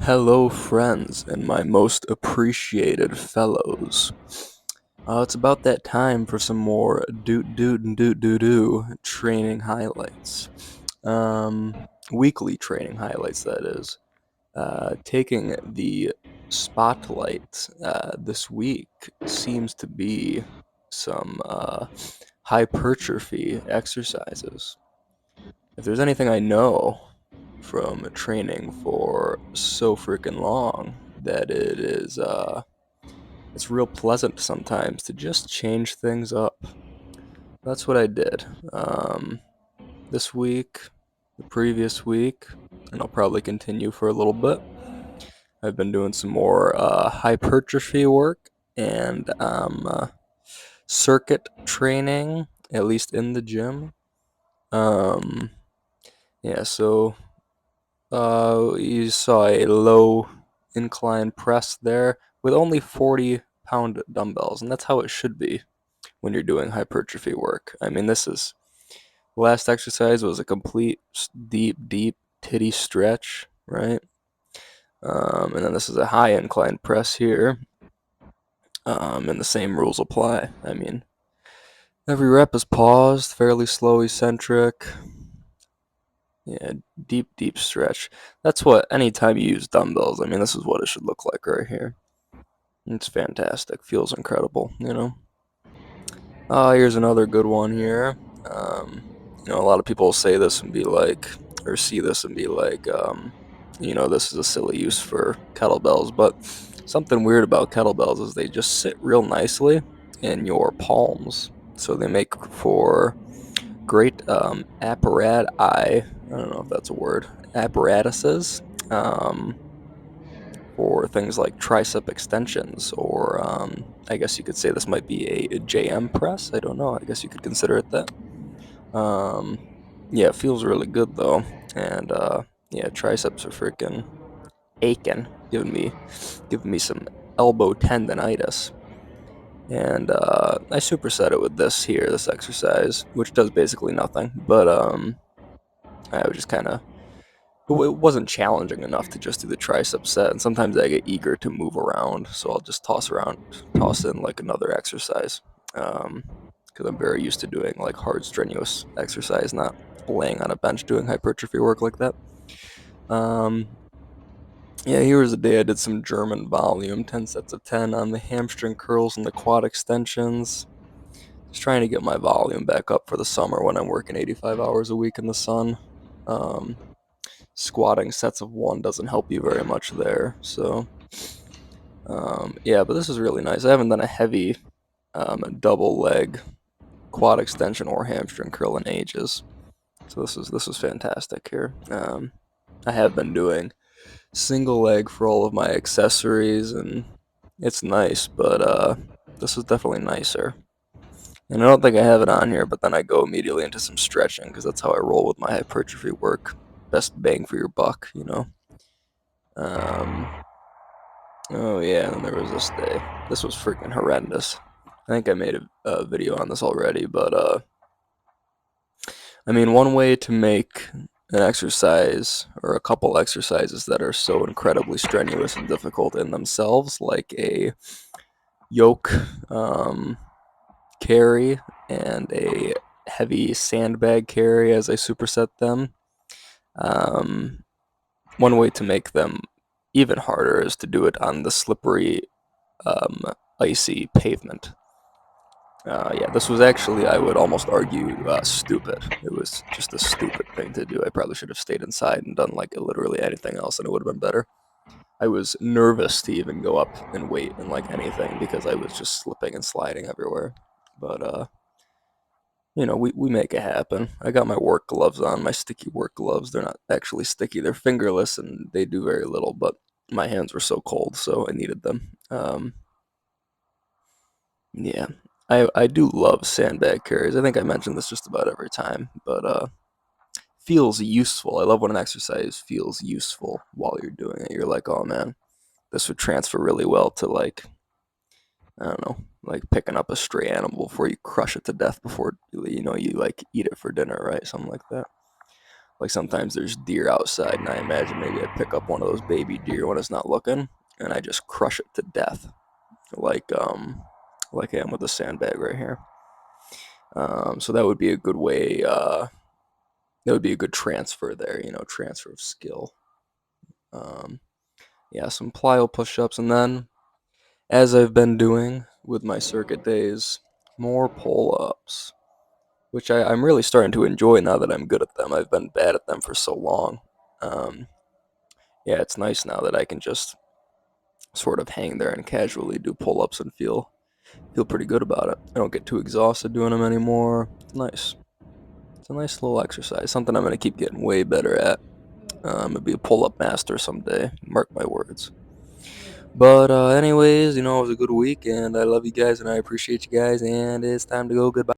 Hello, friends, and my most appreciated fellows. It's about that time for some more doot training highlights. Weekly training highlights, that is. Taking the spotlight this week seems to be some hypertrophy exercises. If there's anything I know from training for so freaking long, that it's real pleasant sometimes to just change things up. That's what I did. This week, the previous week, and I'll probably continue for a little bit. I've been doing some more hypertrophy work and circuit training, at least in the gym. Um, yeah, so you saw a low incline press there with only 40-pound dumbbells, and that's how it should be when you're doing hypertrophy work. I mean, this is last exercise was a complete deep titty stretch, right? And then this is a high incline press here, and the same rules apply. I mean, every rep is paused, fairly slow eccentric. Yeah, deep stretch. That's what, anytime you use dumbbells, I mean, this is what it should look like right here. It's fantastic. Feels incredible, you know? Here's another good one here. A lot of people say this and be like, or see this and be like, this is a silly use for kettlebells, but something weird about kettlebells is they just sit real nicely in your palms. So they make for great I don't know if that's a word, apparatuses for things like tricep extensions, or I guess you could say this might be a JM press. I don't know. I guess you could consider it that. Um, yeah, it feels really good though, and yeah, triceps are freaking aching, giving me some elbow tendonitis. And I superset it with this here, this exercise, which does basically nothing, but I was just kind of, it wasn't challenging enough to just do the tricep set, and sometimes I get eager to move around, so I'll just toss in like another exercise, because I'm very used to doing like hard, strenuous exercise, not laying on a bench doing hypertrophy work like that. Um, yeah, here was a day I did some German volume, 10 sets of 10 on the hamstring curls and the quad extensions. Just trying to get my volume back up for the summer when I'm working 85 hours a week in the sun. Um, Squatting sets of one doesn't help you very much there. So, yeah, but this is really nice. I haven't done a heavy double leg quad extension or hamstring curl in ages. So this was fantastic here. I have been doing single leg for all of my accessories, and it's nice, but this is definitely nicer. And I don't think I have it on here, but then I go immediately into some stretching because that's how I roll with my hypertrophy work. Best bang for your buck, you know. Um, oh yeah, and there was this day. This was freaking horrendous. I think I made a video on this already, but I mean, one way to make an exercise or a couple exercises that are so incredibly strenuous and difficult in themselves, like a yoke carry and a heavy sandbag carry as I superset them. Um, One way to make them even harder is to do it on the slippery, um, icy pavement. Yeah, this was actually, I would almost argue, stupid. It was just a stupid thing to do. I probably should have stayed inside and done like literally anything else, and it would have been better. I was nervous to even go up and wait and like anything because I was just slipping and sliding everywhere. But we make it happen. I got my work gloves on, my sticky work gloves. They're not actually sticky; they're fingerless, and they do very little. But my hands were so cold, so I needed them. Yeah, I do love sandbag carries. I think I mention this just about every time, but feels useful. I love when an exercise feels useful while you're doing it. You're like, oh man, this would transfer really well to like, I don't know, like picking up a stray animal before you crush it to death before you like eat it for dinner, right? Something like that. Like sometimes there's deer outside, and I imagine maybe I pick up one of those baby deer when it's not looking, and I just crush it to death, like like I am with the sandbag right here. So that would be a good way. That would be a good transfer there, transfer of skill. Um, yeah, some plyo push-ups, and then as I've been doing with my circuit days, more pull-ups, which I'm really starting to enjoy now that I'm good at them. I've been bad at them for so long. Um, yeah, it's nice now that I can just sort of hang there and casually do pull-ups and feel pretty good about it. I don't get too exhausted doing them anymore. It's nice. It's a nice little exercise. Something I'm gonna keep getting way better at. I'll be a pull-up master someday. Mark my words. But anyways, it was a good week, and I love you guys, and I appreciate you guys, and it's time to go. Goodbye.